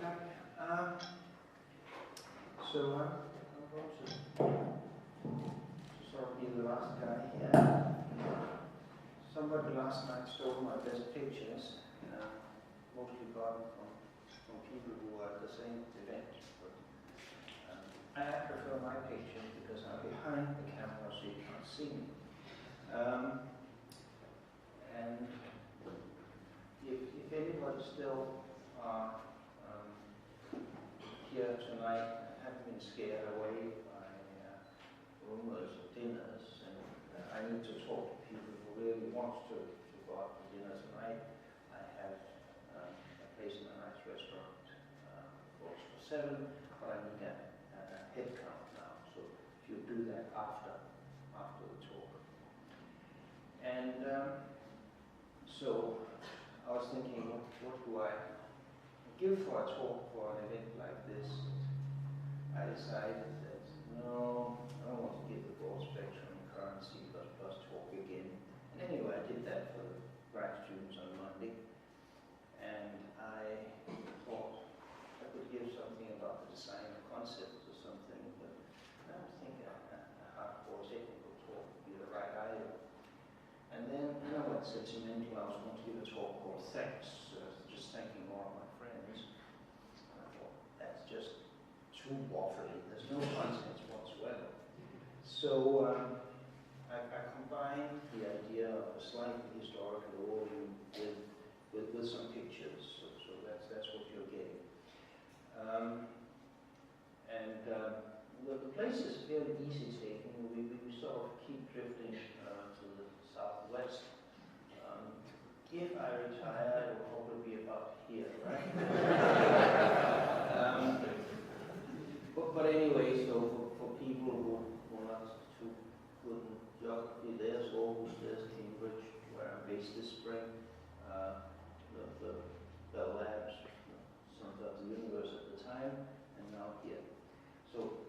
back. So I'm going to sort of be the last guy here. Somebody last night stole my best pictures, mostly gotten from people who were at the same event. But, I prefer my pictures because I'm behind the camera so you can't see me. And if anybody still here tonight haven't been scared away by rumors of dinners, and I need to talk to people who really want to go out for dinner tonight. I have a place in a nice restaurant for 7, but I need a head count now, so if you do that after the talk. And so I was thinking, what do I give for a talk for an event like this? I decided that no, I don't want to give the broad spectrum currency plus talk again. And anyway, I did that for the grad students on Monday, and I thought I could give something about the design of concepts or something, but I don't think a hardcore technical talk would be the right idea. And then I went sentimental. I was going to give a talk called Thanks, just thanking all of my friends. And I thought, that's just too waffly. There's no content whatsoever. So I combined the idea of a slightly historical overview with some pictures. So that's what you're getting. The place is fairly easy taking. We sort of keep drifting to the southwest. If I retire, it will probably be about here, right? But anyway, so for people who are not too good in geography, there's Aarhus, there's Cambridge, where I'm based this spring. The Bell Labs, center of the universe at the time, and now here. So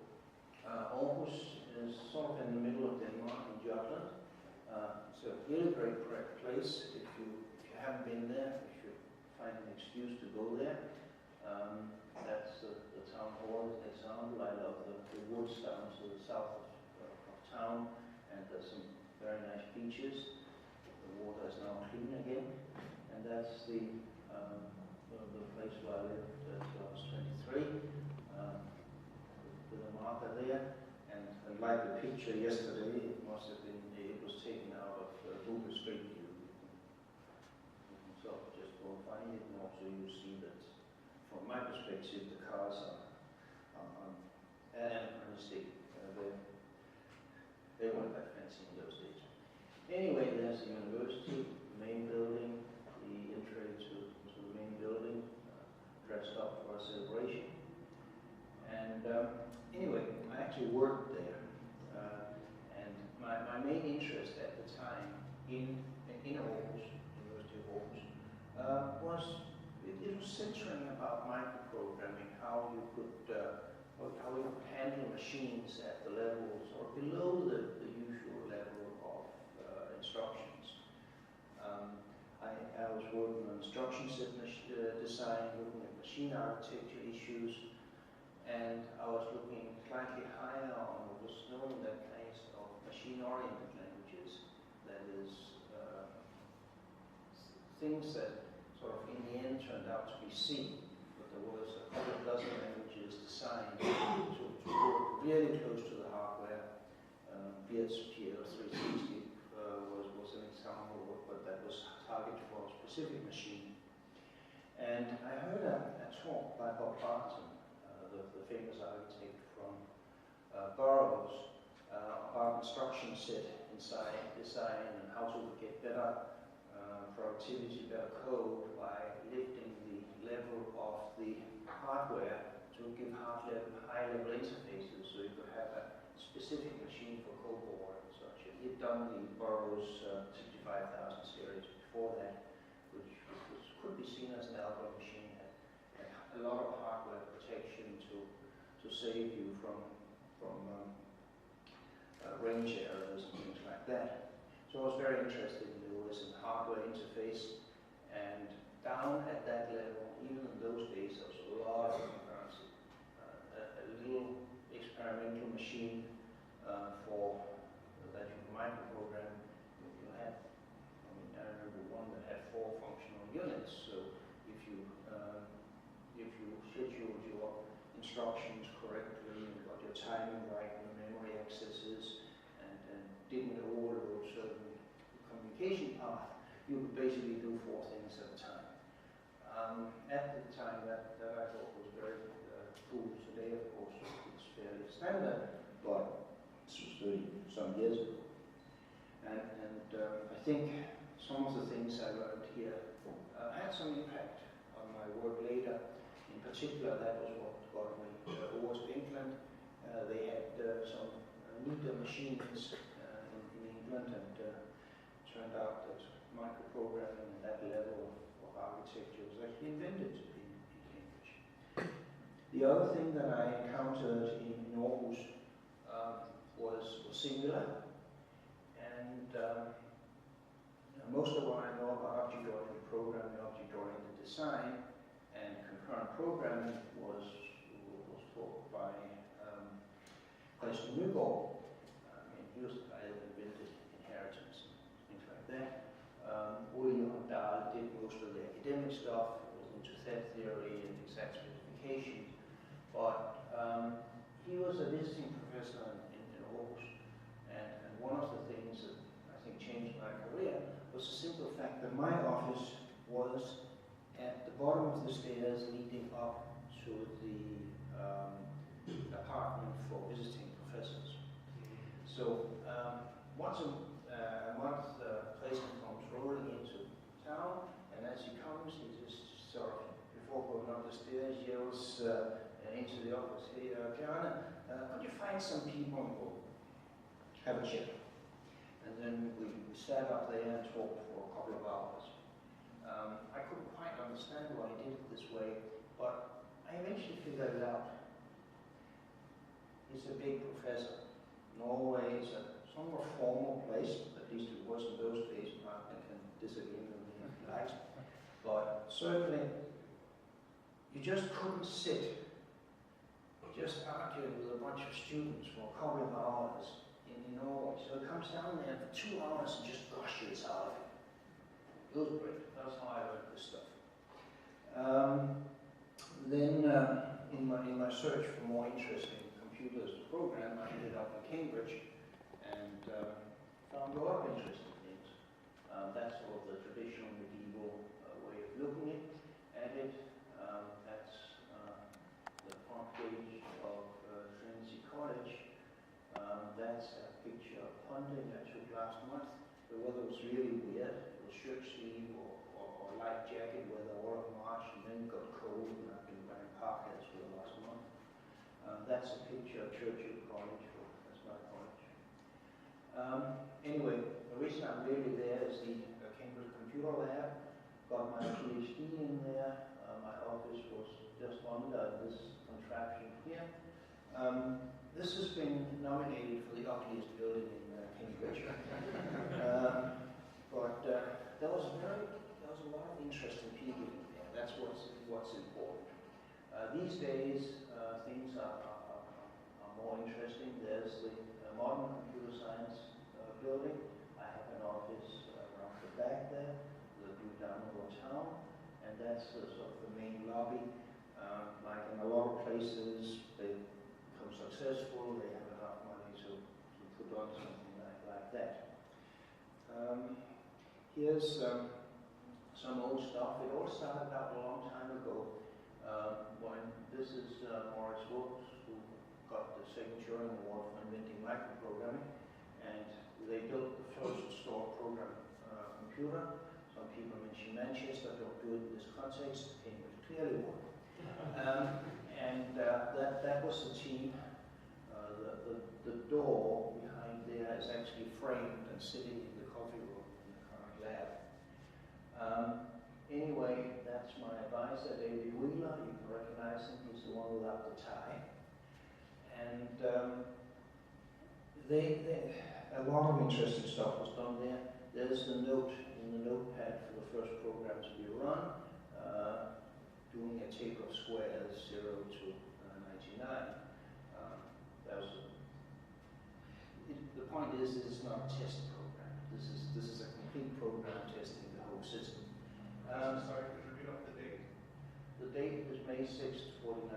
Aarhus is sort of in the middle of Denmark in Jutland. It's a really great place. If you haven't been there, you should find an excuse to go there. That's the town hall example. I love the woods down to the south of town, and there's some very nice beaches. The water is now clean again, and that's the place where I lived until I was 23. With a marker there, and like the picture yesterday, it was taken out of Google Street View. So just go find it, and also you see that from my perspective the cars are anachronistic. They weren't that fancy in those days. Anyway, there's the university, the main building, the entry to the main building, dressed up for a celebration. And anyway, I actually worked there, and my main interest at the time in Aarhus, University of Aarhus, was centering about microprogramming, how you could handle machines at the levels or below the usual level of instructions. I was working on instruction set design, looking at machine architecture issues, and I was looking slightly higher on what was known in that case of machine-oriented languages. That is, things that sort of in the end turned out to be C, but there was a couple of dozen languages designed to work really close to the hardware. Beard's PL360 was an example, but that was targeted for a specific machine. And I heard a talk by Bob Barton, the famous architect from Burroughs, about instruction set design and how to get better productivity, better code by lifting the level of the hardware to give high-level interfaces, so you could have a specific machine for COBOL and such. He'd done the Burroughs 65,000 series before that, which could be seen as an algorithm machine. Had a lot of hardware protection to save you from range errors and things like that. So I was very interested in the OS and hardware interface, and down at that level, even in those days, there was a lot of instructions correctly and got your timing right and memory accesses and didn't overload certain communication path, you could basically do 4 things at a time. At the time, that I thought was very cool. Today, of course, it's fairly standard, but this was 30-some years ago. And I think some of the things I learned here had some impact on my work later. In particular, that was what got me over to England. They had some neater machines in England, and turned out that microprogramming at that level of architecture was actually invented in Cambridge. The other thing that I encountered in Aarhus was singular, and most of what I know about object-oriented programming, object-oriented design, and concurrent programming was taught by Christian Nygaard. He was the guy that invented inheritance and things like that. William Dahl did most of the academic stuff, was into set theory and exact specifications, but he was a visiting professor in Aarhus, and one of the things that I think changed my career was the simple fact that my office was at the bottom of the stairs leading up to the apartment for visiting professors. So once a month, Christian comes rolling into town, and as he comes, he just sort of, before going up the stairs, yells into the office, "Hey, Bjarne, could you find some people and go have a chat?" And then we sat up there and talked for a couple of hours. I couldn't quite understand why he did it this way, but I eventually figured it out. He's a big professor. Norway is a somewhat formal place, at least it was in those days. I can disagree with me if you like. But certainly, you just couldn't sit just arguing with a bunch of students for a couple of hours in Norway. So it comes down there for 2 hours and just gushes out of it. It was great. That's how I learned this stuff. Then in my search for more interesting computers to program, I ended up in Cambridge and found a lot of interesting things. That's sort of the traditional medieval way of looking at it. That's the front page of Trinity College. That's a picture of hunting I took last month. The weather was really weird. It was shirt sleeve or light jacket weather all of March, and then it got cold, and I've been wearing parkas for the last month. That's a picture of Churchill College. That's my college. Anyway, the reason I'm really there is the Cambridge Computer Lab. Got my PhD in there. My office was just under this contraption here. This has been nominated for the ugliest building in Cambridge. But there was a lot of interesting people in there. That's what's important. These days, things are more interesting. There's the modern computer science building. I have an office around the back there, the view down town, and that's sort of the main lobby. Like in a lot of places, they become successful, they have enough money to put on something like that. Here's some old stuff. It all started out a long time ago when this is Maurice Wolff, who got the second Turing Award for inventing microprogramming, and they built the first stored program computer. Some people mention Manchester, don't do it in this context. Cambridge clearly won. And that was the team. The door behind there is actually framed and sitting in the coffee room in the current lab. Anyway, that's my advisor, David Wheeler. You can recognize him. He's the one without the tie. And a lot of interesting stuff was done there. There's the note in the notepad for the first program to be run, doing a table of squares, 0 to 99. The point is, this is not a test program. This is a complete program testing the whole system. Sorry, could you repeat off the date? The date is May 6th, 49.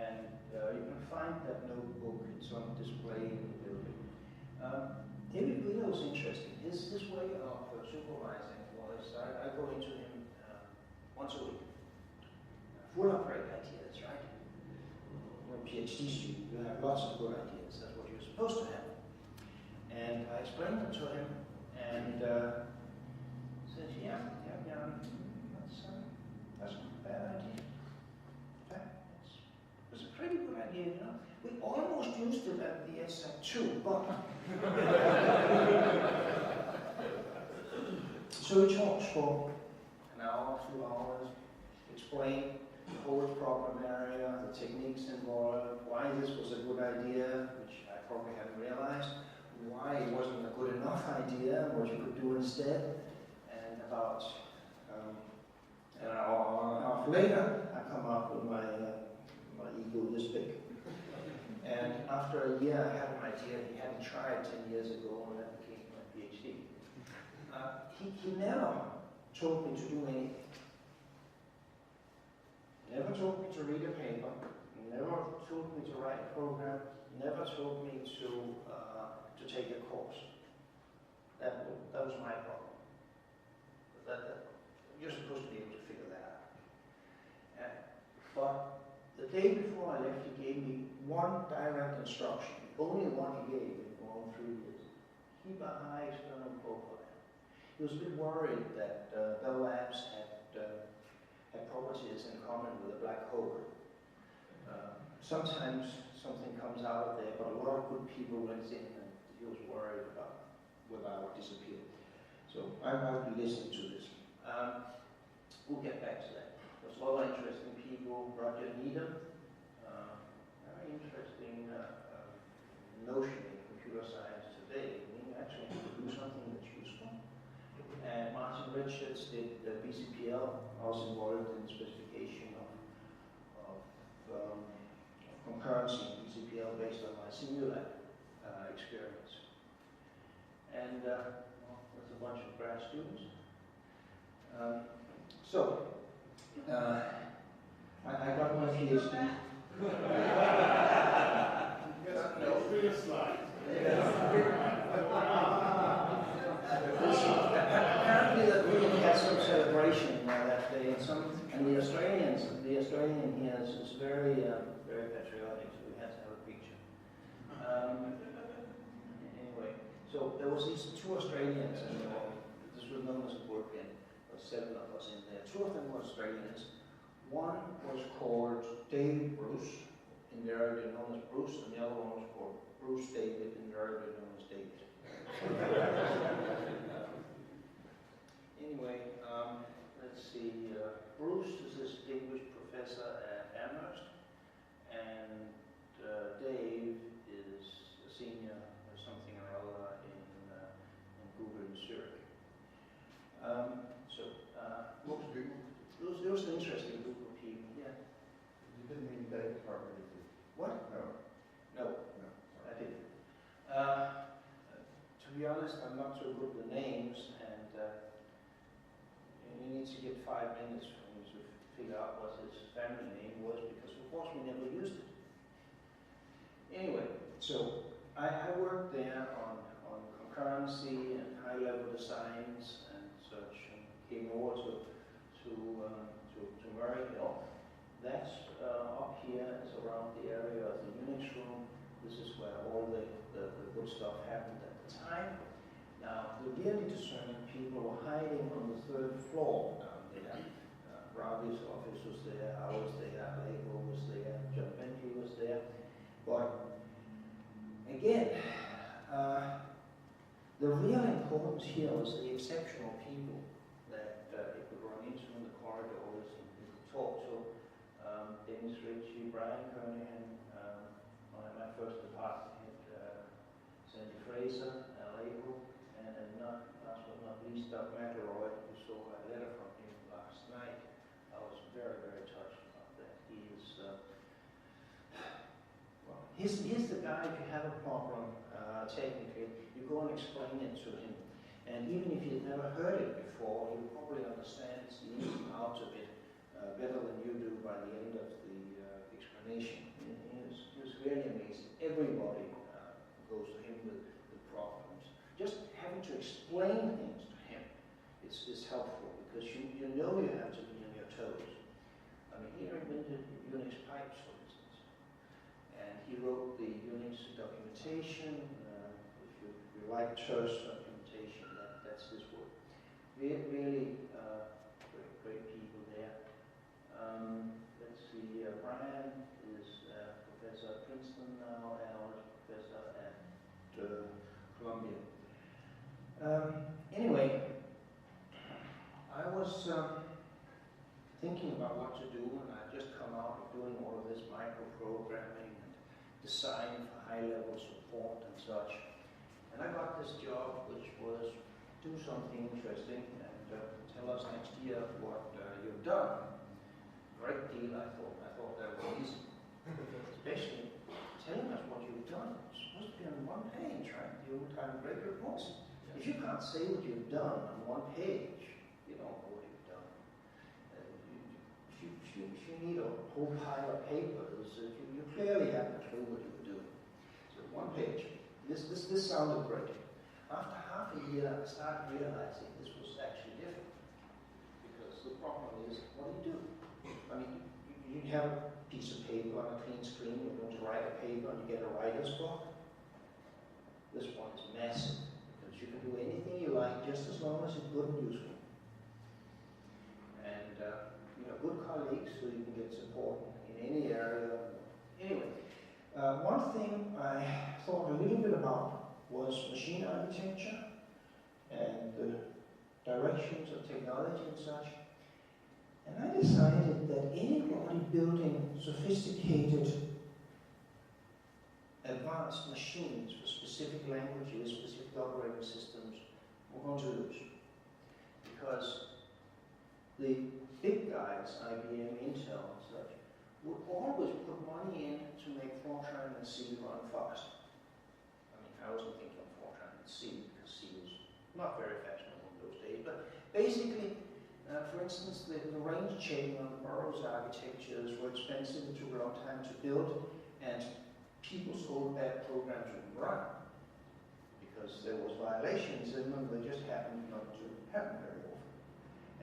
And you can find that notebook. It's on display in the building. David Wheeler was interesting. His way of supervising was I go into him once a week, full of great ideas, right? You're a PhD student, you have lots of good ideas. That's what you're supposed to have. And I explained them to him, and said, yeah, Bjarne, that's not a bad idea. In fact, it's a pretty good idea, you know. We almost used it at the SAT too, but so he talks for an hour, 2 hours, explain the whole problem area, the techniques involved, why this was a good idea, which I probably hadn't realized, why it wasn't a good enough idea, what you could do instead, and about an hour and a half later, I come up with my ego this big. And after a year, I had an idea he hadn't tried 10 years ago, and that became my PhD. He never told me to do anything. Never told me to read a paper. Never told me to write a program. Never told me to take a course. That was my problem. You're supposed to be able to figure that out. But the day before I left, he gave me one direct instruction, only one he gave in all 3 years. Keep a high external profile. He was a bit worried that Bell Labs had properties in common with a black hole. Sometimes something comes out of there, but a lot of good people went in, and he was worried about whether I would disappear. So I've been listening to this. We'll get back to that. There's a lot of interesting people. Roger Needham, very interesting notion in computer science today. We actually need to do something that's useful. And Martin Richards did the BCPL. I was involved in the specification of concurrency in BCPL based on my Simulab experience. And well, there's a bunch of grad students. I got my PhD. Apparently that we had some celebration that day, and the Australian here is very patriotic, so we had to have a picture. Anyway, so there was these 2 Australians, and this was known as a bootcamp. There were 7 of us in there. 2 of them were Australians. One was called David Bruce, invariably known as Bruce, and the other one was called Bruce David, invariably known as David. Anyway, let's see. Bruce is a distinguished professor at Amherst, and Dave is a senior or something or other in Google in Zurich. Most people. It was an interesting group of people, yeah. You didn't mean Dave Harper, did you? What? No. No, No. I didn't. To be honest, I'm not so good with names, and you need to get 5 minutes for me to figure out what his family name was, because of course we never used it. Anyway, so I worked there on concurrency and high-level designs and such, and came over to Murray Hill. That's up here is around the area of the Unix room. This is where all the good stuff happened at the time. Now, the really discerning people were hiding on the 3rd floor down there. Ravi's office was there, I was there, Lego was there, John Bentley was there. But again, the real importance here was the exceptional people that you could run into in the corridors and you could talk to. Dennis Ritchie, Brian Kernahan, my first department head, Sandy Fraser, Lego, and not last but not least, Doug McElroy, who saw a letter from him last night. I was very, very touched about that. He is, well, he's the guy, if you have a problem technically, you go and explain it to him. And even if you've never heard it before, you probably understand the ins and outs of it better than you do by the end of the explanation. really amazing. Everybody goes to him with problems. Just having to explain things to him is helpful, because you know you have to be on your toes. I mean, he invented Unix pipes, for instance, and he wrote the Unix documentation. If you like terse documentation, that's his work. Really great people there. Let's see, Brian is professor at Princeton now, Al is professor at Columbia. Anyway, I was thinking about what to do, and I'd just come out of doing all of this microprogramming and design for high-level support and such. And I got this job, which was do something interesting and tell us next year what you've done. Great deal, I thought that was easy. Especially telling us what you've done. It's supposed to be on one page, right? The old-time great reports. If you can't say what you've done on one page, you don't know what you've done. If you need a whole pile of papers, you clearly have no clue what you're doing. So one page. This sounded great. After half a year, I started realizing this was actually different. Because the problem is, what do? I mean, you have a piece of paper on a clean screen, you're going to write a paper, and you get a writer's block. This one is massive, because you can do anything you like, just as long as it's good and useful. And you have good colleagues, so you can get support in any area. Anyway, one thing I thought a little bit about was machine architecture and the directions of technology and such. And I decided that anybody building sophisticated, advanced machines for specific languages, specific operating systems, were going to lose. Because the big guys, IBM, Intel, and such, would always put money in to make Fortran and C run fast. I mean, I wasn't thinking of Fortran and C, because C was not very fashionable in those days, but basically, for instance, the range chaining on the Burroughs architectures were expensive and took a long time to build, and people's old bad programs would run because there was violations in them. They just happened not to happen very often.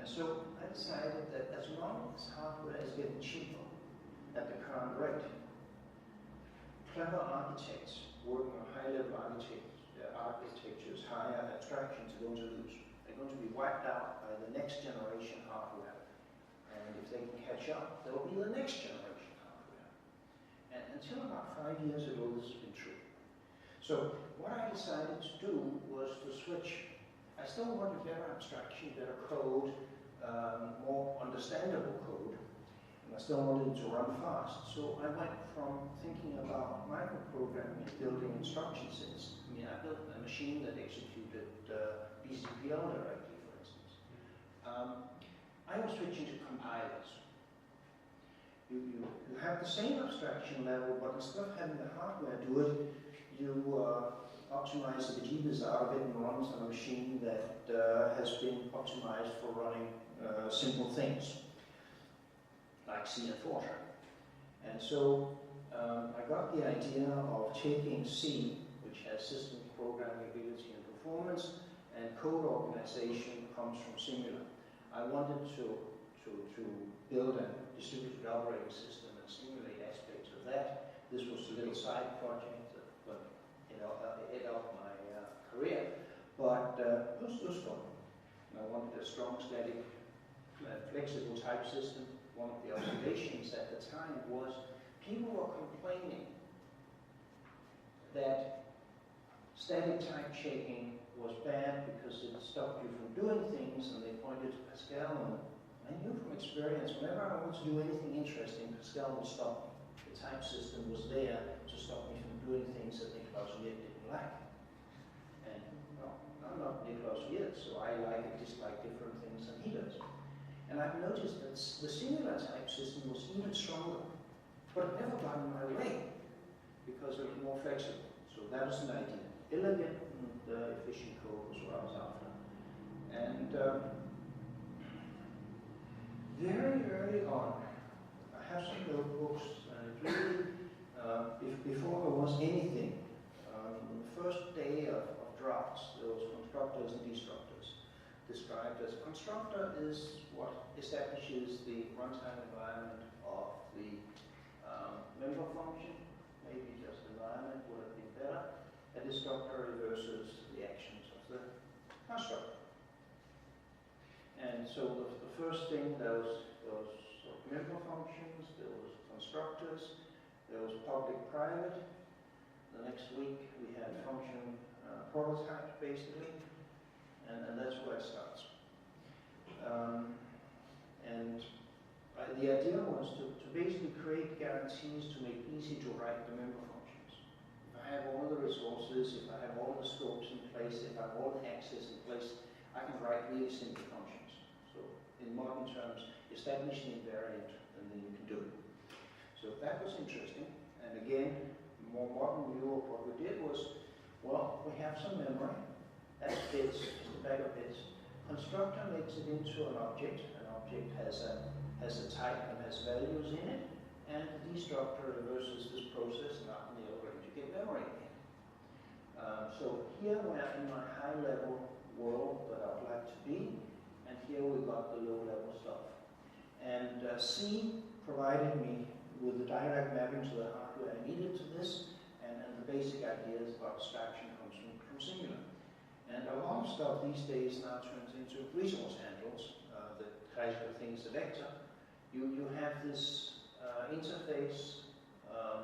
And so I decided that as long as hardware is getting cheaper at the current rate, clever architects working on high-level architectures, higher abstractions are going to lose. They're going to be wiped out by the next generation hardware. And if they can catch up, there will be the next generation hardware. And until about 5 years ago, this has been true. So what I decided to do was to switch. I still wanted better abstraction, better code, more understandable code. And I still wanted it to run fast. So I went from thinking about microprogramming and building instruction sets. I mean, I built a machine that executed BCPL directly, for instance. I was switching to compilers. You have the same abstraction level, but instead of having the hardware do it, you optimize the bejeebus out of it and runs on a machine that has been optimized for running simple things, like C and Fortran. And so I got the idea of taking C, which has systems programming ability and performance, and code organization comes from Singular. I wanted to build a distributed operating system and simulate aspects of that. This was a little side project that it helped my career, but it was fun. And I wanted a strong, static, flexible type system. One of the observations at the time was people were complaining that static type checking was bad because it stopped you from doing things, and they pointed to Pascal, and I knew from experience, whenever I wanted to do anything interesting, Pascal would stop me. The type system was there to stop me from doing things that Niklaus Wirt didn't like. And, well, I'm not Niklaus Wirt, so I like and dislike different things than he does. And I've noticed that the Singular type system was even stronger, but it never got in my way because it was more flexible. So that was an idea. Elegant and efficient code was what I was after. And very early on, I have some notebooks, and it really Before there was anything, the first day of drafts, there was constructors and destructors. Described as a constructor is what establishes the runtime environment of the member function. Maybe just environment would have been better. A destructor reverses the actions of the constructor. And so the first thing, there was member functions, there was constructors, there was public-private. The next week we had function prototype, basically, and that's where it starts. The idea was to basically create guarantees to make easy to write the member functions. If I have all the resources, if I have all the scopes in place, if I have all the access in place, I can write really simple functions. So in modern terms, establishing a variant and then you can do it. So that was interesting. And again, a more modern view of what we did was, well, we have some memory. That's bits, just a bag of bits. Constructor makes it into an object. An object has a type and has values in it. And the destructor reverses this process, and now you're going to get memory again. So here we're in my high-level world that I'd like to be, and here we got the low-level stuff. And C provided me with the direct mapping to the hardware I needed to this, and the basic ideas about abstraction comes from Singular. And a lot of stuff these days now turns into resource handles. The Kreisler thing is a vector. You have this interface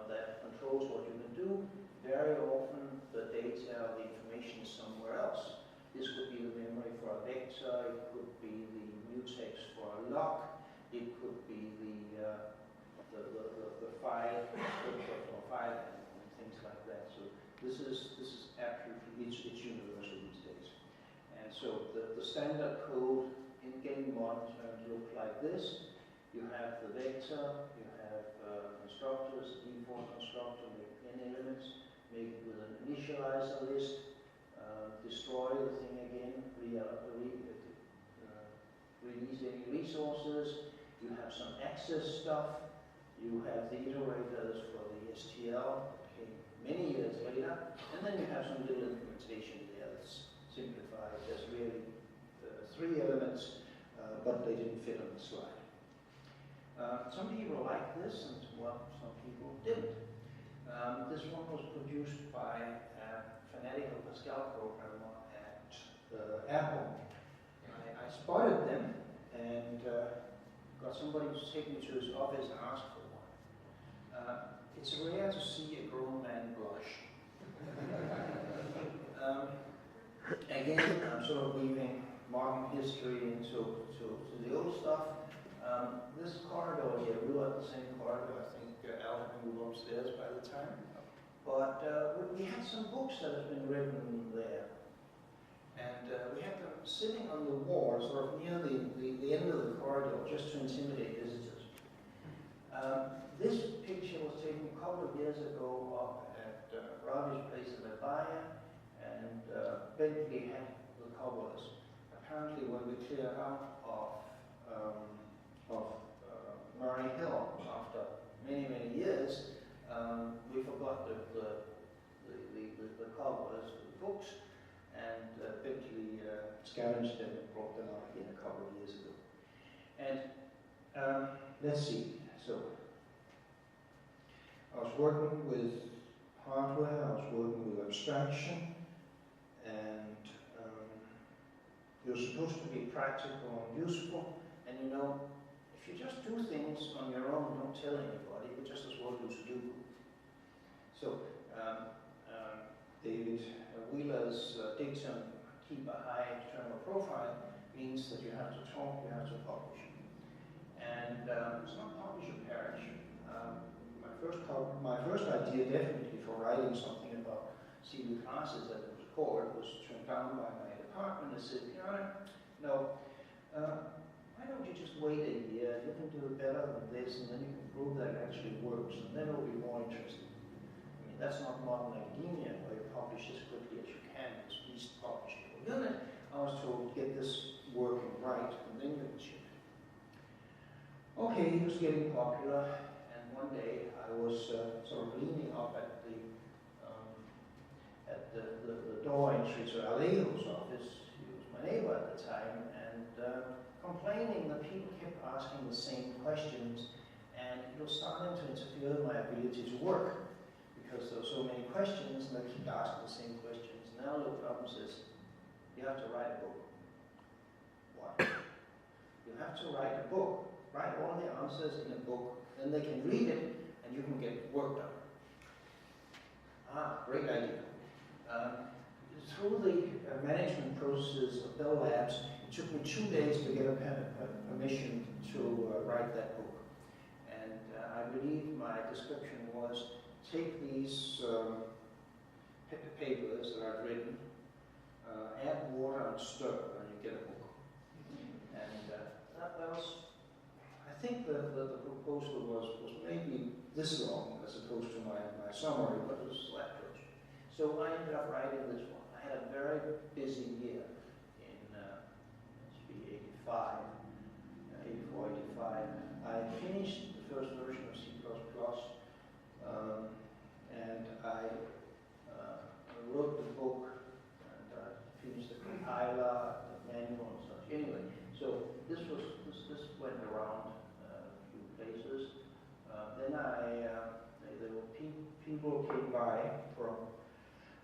that controls what you can do. Very often the data or the information is somewhere else. This could be the memory for a vector, it could be the mutex for a lock, it could be the file for file and things like that. So this is absolutely it's universal these days. And so the standard code in game modern terms look like this. You have the vector, you have constructors, default constructor, make n elements, make it with an initializer list, destroy the thing again, release any resources. You have some access stuff. You have the iterators for the STL that came many years later, and then you have some little implementation there that's simplified. There's really 3 elements, but they didn't fit on the slide. Some people like this, and well, some people didn't. This one was produced by a fanatical Pascal programmer at Apple. I spotted them and got somebody to take me to his office and ask for one. It's rare to see a grown man blush. Again, I'm sort of weaving modern history into the old stuff. This corridor here, we were at the same corridor. I think Al had moved upstairs by the time. But we had some books that had been written there. And we had them sitting on the wall, sort of near the end of the corridor, just to intimidate visitors. This picture was taken a couple of years ago up at Ravi's place in Albania, and Bentley had the covers. Apparently, when we cleared out of Murray Hill after many, many years, we forgot the covers, the books, and Bentley scavenged them and brought them out again a couple of years ago. And let's see. So I was working with hardware, I was working with abstraction, and you're supposed to be practical and useful. And you know, if you just do things on your own, don't tell anybody, you just as well do Sudoku. So David Wheeler's dictum, keep a high internal profile, means that you have to talk, you have to publish. And it's not publish or perish. My first idea, definitely, for writing something about CV classes, as it was called, was turned down by my department and said, Bjarne, no, why don't you just wait a year, you can do it better than this, and then you can prove that it actually works, and then it'll be more interesting. I mean, that's not modern academia, where you publish as quickly as you can, as least publish per unit. I was told, get this working right, and then you can ship it. Okay, he was getting popular, and one one day I was sort of leaning up at the door entry to Alejo's office. He was my neighbor at the time, and complaining that people kept asking the same questions, and it was starting to interfere with my ability to work because there were so many questions, and they kept asking the same questions. And I looked up and says, "You have to write a book." What? You have to write a book. Write all the answers in a book, then they can read it, and you can get work done. Great idea. Through the management process of Bell Labs, it took me 2 days to get a permission to write that book. And I believe my description was, take these papers that I've written, add water and stir, and you get a book. And that was, I think the proposal was maybe this long as opposed to my summary, but it was that close. So I ended up writing this one. I had a very busy year in, must be 85, 84, 85. I finished the first version of C++, and I wrote the book, and I finished the compiler, the manual and such. Anyway, so this went around a few places. Then there were people came by from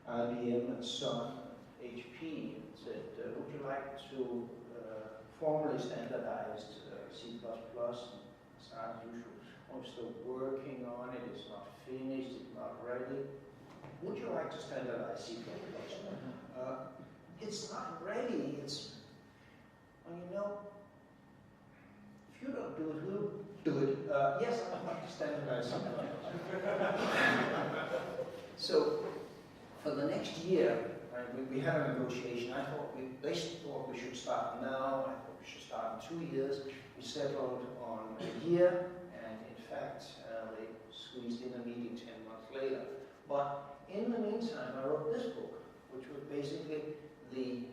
IBM and Sun, HP, and said, "Would you like to formally standardize C++?" And as usual, I'm still working on it. It's not finished. It's not ready. Would you like to standardize C++? It's not ready. It's, well, you know, if you don't do it, we'll do it. Yes, I'd like to standardize something else. So, for the next year, we had a negotiation. They thought we should start now. I thought we should start in 2 years. We settled on a year, and in fact, they squeezed in a meeting 10 months later. But in the meantime, I wrote this book, which was basically the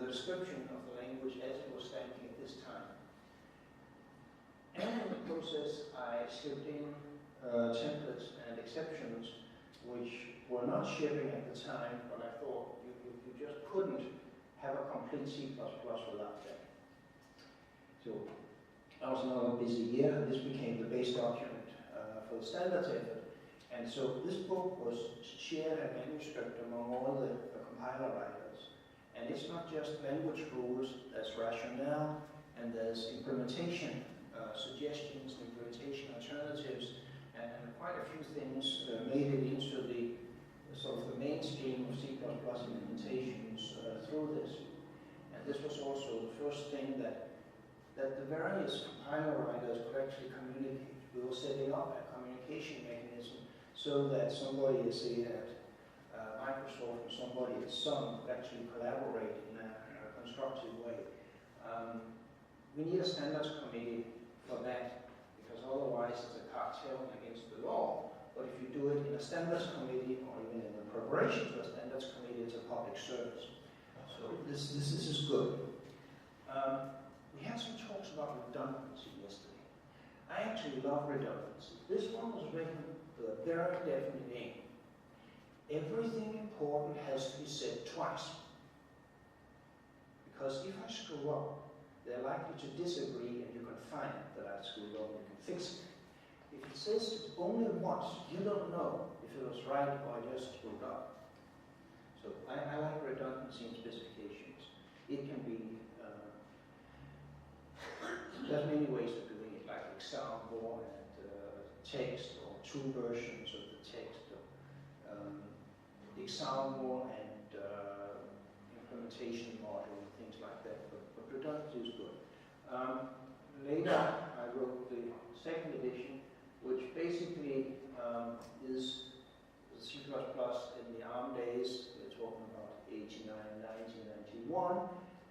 description of the language as it was standing at this time. And in the process, I slipped in templates and exceptions which were not shipping at the time, but I thought you just couldn't have a complete C++ without that. So that was another busy year, and this became the base document for the standards effort. And so this book was shared a manuscript among all the compiler writers. And it's not just language rules, there's rationale, and there's implementation suggestions, implementation alternatives, and quite a few things made it into the sort of the mainstream of C++ implementations through this. And this was also the first thing that the various compiler writers could actually communicate. We were setting up a communication mechanism so that somebody, say, at Microsoft or somebody at Sun could actually collaborate in a constructive way. We need a standards committee for that, because otherwise it's a cartel against the law. But if you do it in a standards committee, or even in the preparation to a standards committee, it's a public service. So this is good. We had some talks about redundancy yesterday. I actually love redundancy. This one was written with a very definite aim. Everything important has to be said twice. Because if I screw up, they're likely to disagree, and you can find that I screwed up, and you can fix it. If it says only once, you don't know if it was right or I just screwed up. So I like redundancy in specifications. It can be, there's many ways of doing it, like example and text, or 2 versions of the text, the example and implementation model and things like that. But redundancy is good. Later, I wrote the second edition, which basically is C++ in the ARM days. We're talking about 89, 90, 91,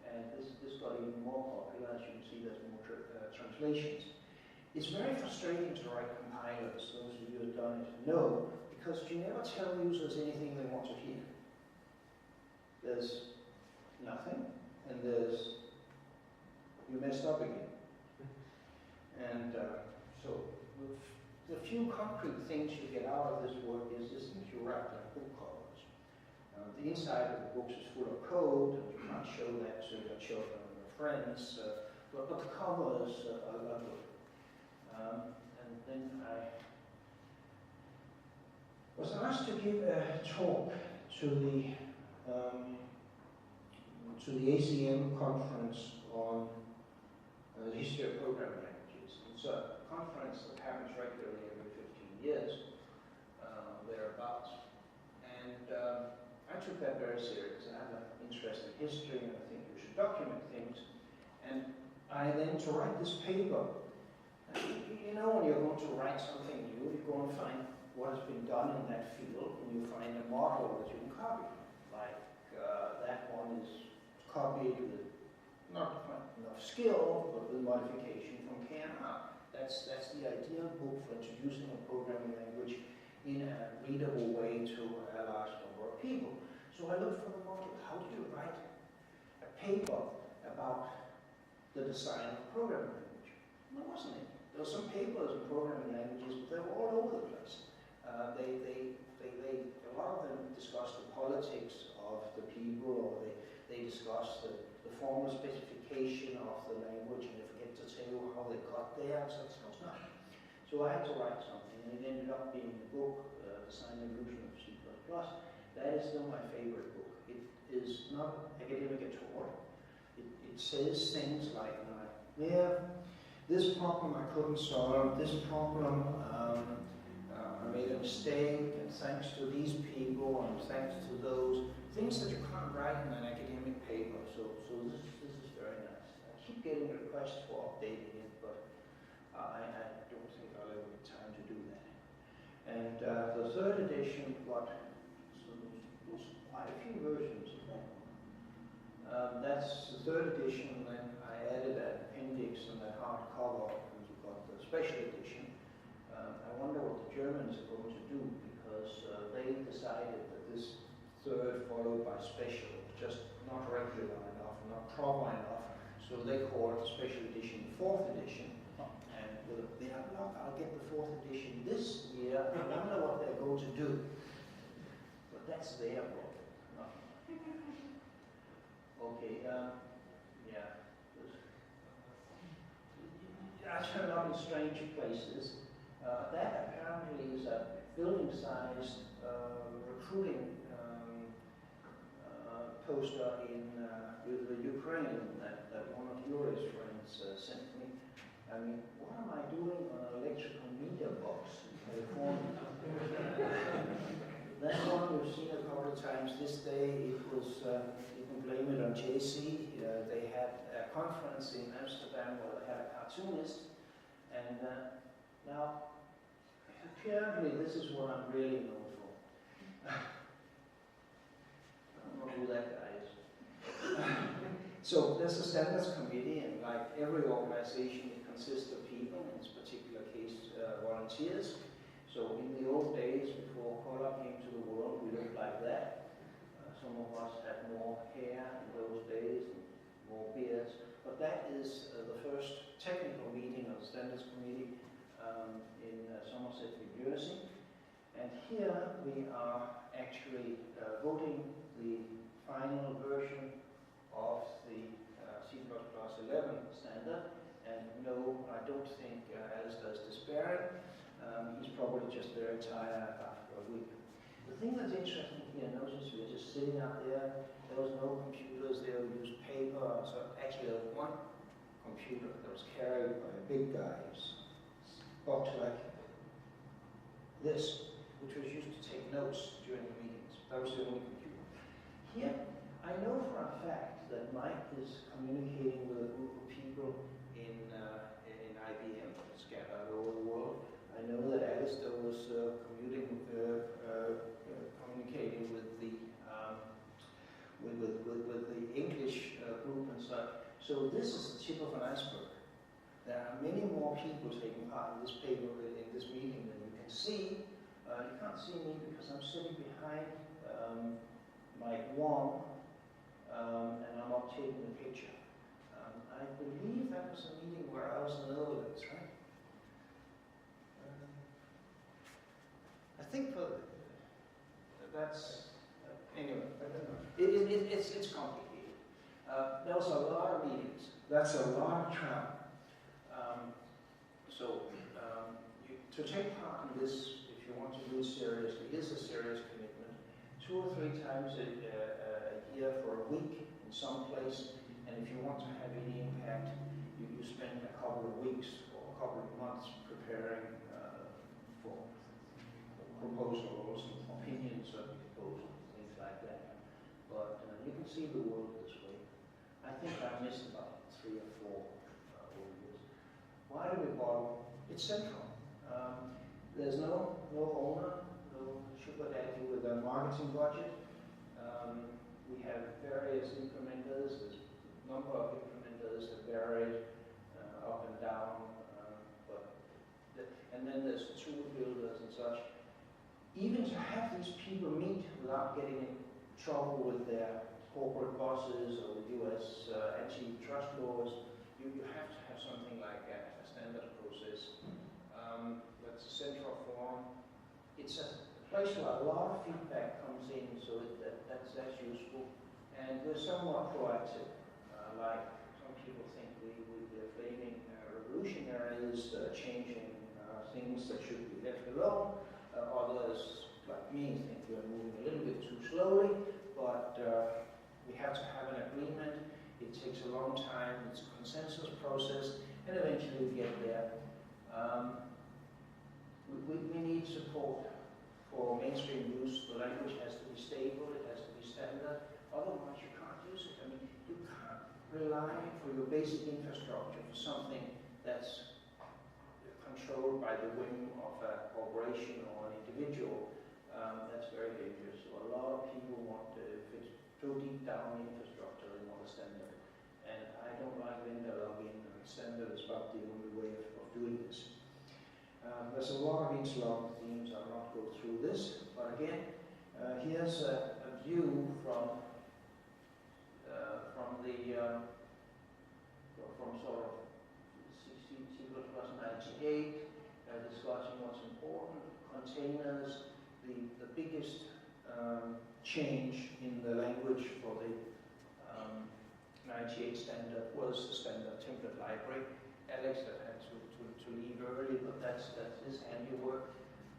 and this got even more popular. As you can see, there's more translations. It's very frustrating to write compilers. Those of you who have done it know, because you never tell users anything they want to hear. There's nothing, and there's you messed up again. And so the few concrete things you get out of this work is this things you write like book covers. The inside of the books is full of code, and you can't show that to your children and your friends, but the covers are good. And then I was asked to give a talk to the ACM conference on the history of programming languages. It's a conference that happens regularly every 15 years, thereabouts. And I took that very serious. I have an interest in history, and I think you should document things. And I then, to write this paper, you know, when you're going to write something new, you go and find what has been done in that field, and you find a model that you can copy. Like that one is copied with not quite enough skill, but with modification from KNR. That's the ideal book for introducing a programming language in a readable way to a large number of people. So I looked for the model. How do you write a paper about the design of a programming language? There wasn't any. There were some papers in programming languages, but they were all over the place. A lot of them discussed the politics of the people, or they discussed the formal specification of the language, and they forget to tell you how they got there, so it's nothing. So I had to write something, and it ended up being the book, Design and Evolution of C++. That is still my favorite book. It is not academic at all. It says things like, this problem I couldn't solve, this problem I made a mistake, and thanks to these people, and thanks to those, things that you can't write in an academic paper. So this is very nice. I keep getting requests for updating it, but I don't think I'll ever get time to do that. And the third edition got quite a few versions of that one. That's the third edition, and then I added an appendix and a hardcover, and you got the special edition. I wonder what the Germans are going to do, because they decided that this third followed by special was just not regular enough, not proper enough, so they called the special edition the fourth edition. And with a bit of luck, I'll get the fourth edition this year. I wonder what they're going to do. But that's their problem. No. Okay, yeah. I turned up in strange places. That apparently is a building-sized recruiting poster with the Ukraine that one of Yuri's friends sent me. I mean, what am I doing on an electrical media box in California? That one we've seen a couple of times this day. It was, you can blame it on JC. They had a conference in Amsterdam where they had a cartoonist, and now, apparently this is what I'm really known for. I don't know who that guy is. So there's a standards committee, and like every organization, it consists of people, in this particular case, volunteers. So in the old days, before color came to the world, we looked like that. Some of us had more hair in those days, and more beards. But that is the first technical meeting of the standards committee in Somerset, New Jersey. And here we are actually voting the final version of the C++ 11 standard. And no, I don't think Alistair is despairing. He's probably just very tired after a week. The thing that's interesting here, notice we're just sitting out there. There was no computers there. We used paper. So actually there was one computer that was carried by a big guy. Box like this, which was used to take notes during the meetings. That was the only computer. Here, I know for a fact that Mike is communicating with a group of people in IBM scattered over the world. I know that Alistair was communicating with the English group and such. So this is the tip of an iceberg. There are many more people taking part in this paper, in this meeting, than you can see. You can't see me because I'm sitting behind Mike Wong, and I'm not taking the picture. I believe that was a meeting where I was in the Netherlands, right? There was a lot of meetings. That's a lot of travel. To take part in this, if you want to do it seriously, is a serious commitment. 2 or 3 times a year for a week in some place, and if you want to have any impact, you spend a couple of weeks or a couple of months preparing for proposals, opinions of proposals, things like that. But you can see the world this way. I think I missed about 3 or 4 over years. Why do we bother? It's central. There's no owner, no sugar daddy with a marketing budget. We have various implementers. There's a number of implementers that vary up and down. And then there's tool builders and such. Even to have these people meet without getting in trouble with their corporate bosses or the US antitrust laws, you have to have something like a standard process. That's a central forum. It's a place where a lot of feedback comes in, so that's useful. And we're somewhat proactive. Like some people think we're flaming revolutionaries, changing things that should be left alone. Others, like me, think we're moving a little bit too slowly, but we have to have an agreement. It takes a long time. It's a consensus process, and eventually we get there. We need support for mainstream use. The language has to be stable, it has to be standard, otherwise you can't use it. I mean, you can't rely for your basic infrastructure for something that's controlled by the whim of a corporation or an individual. That's very dangerous. So a lot of people want to, if it's too deep down in infrastructure, they want a standard. And I don't like vendor logging. Standard is about the only way of doing this. There's a lot of interlocking themes. I'll not go through this, but again, here's a view from sort of C++ 98, discussing what's important. Containers, the biggest change in the language for the 98 standard was the standard template library. Alex had to leave early, but that's his handiwork.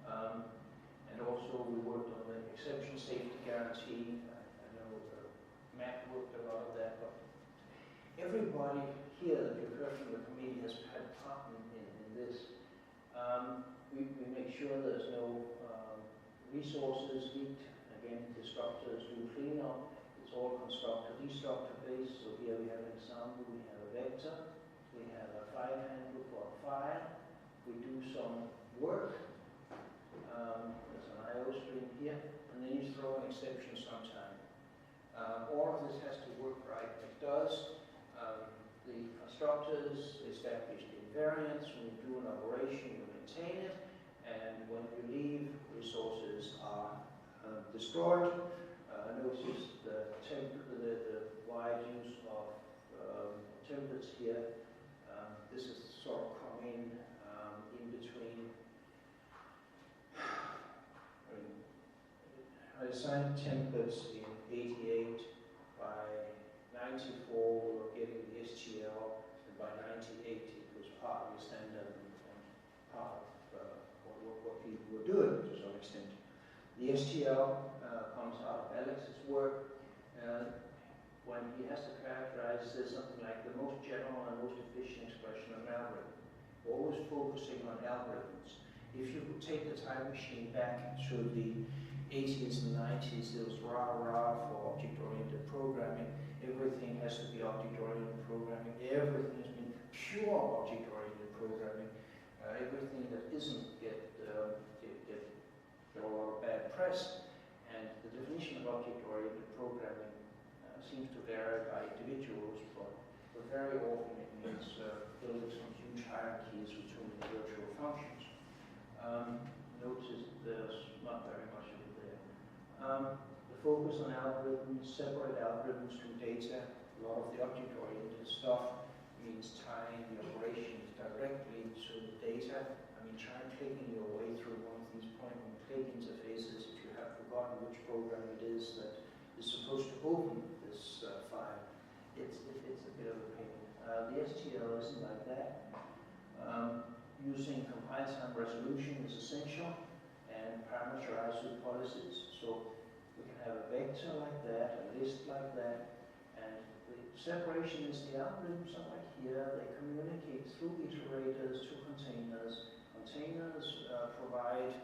And also we worked on the exception safety guarantee. I know Matt worked a lot of that, but everybody here that you've heard from the committee has had part in this. We make sure there's no resources leaked. Again, disruptors do cleanup. It's all constructor destructor based. So here we have an example. We have a vector. We have a file handle for a file. We do some work. There's an IO stream here, and then you throw an exception sometime. All of this has to work right. It does. The constructors established invariants. When you do an operation, you maintain it, and when you leave, resources are destroyed. Notice the wide use of templates here. This is sort of coming in between. I designed templates in 88. By 94, we were getting the STL, and by 98, it was part of the standard and part of what people were doing to some extent. The STL comes out of Alex's work. When he has to characterize, says something like the most general and most efficient expression of an algorithm. Always focusing on algorithms. If you could take the time machine back to the 80s and 90s, there was rah-rah for object-oriented programming. Everything has to be object-oriented programming. Everything has been pure object-oriented programming. Everything that isn't get a lot of bad press. And the definition of object-oriented programming seems to vary by individuals, but very often it means building some huge hierarchies between the virtual functions. Notice there's not very much of it there. The focus on algorithms, separate algorithms from data. A lot of the object-oriented stuff means tying the operations directly to the data. I mean, try clicking your way through one of these point-and-click interfaces if you have forgotten which program it is that is supposed to open this file. It it's a bit of a pain. The STL isn't like that. Using compile time resolution is essential, and parameterized with policies. So we can have a vector like that, a list like that, and the separation is the algorithms are right here. They communicate through iterators to containers. Containers provide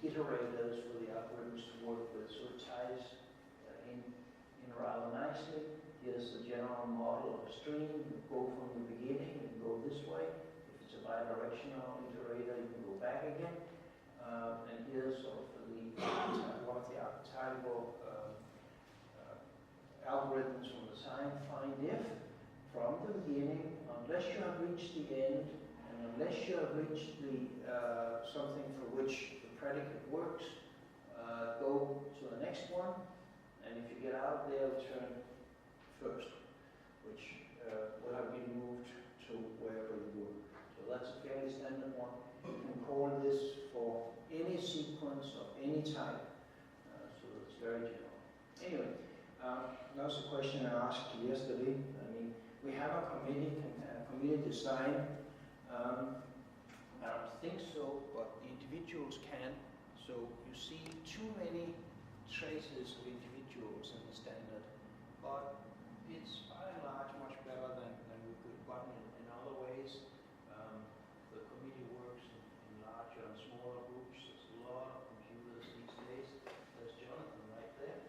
iterators for the algorithms to work with, so it ties in rather nicely. Here's the general model of a stream. You go from the beginning and go this way. If it's a bidirectional iterator, you can go back again. And here's sort of one of the archetypal algorithms from the time find if from the beginning, unless you have reached the end, and unless you have reached the something for which the predicate works, go to the next one, and if you get out there, return first, which will have been moved to wherever you were. So that's a fairly standard one. You can call this for any sequence of any type, so it's very general. Anyway, that was a question I asked yesterday. I mean, we have a committee design. I don't think so, but the individuals can. So you see too many traces of individuals in the standard, but it's by and large much better than we could have in other ways. The committee works in larger and smaller groups. There's a lot of computers these days. There's Jonathan right there.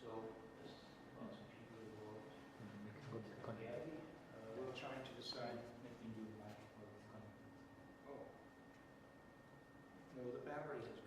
So there's lots of people involved. We're trying to decide. Oh. No, the battery has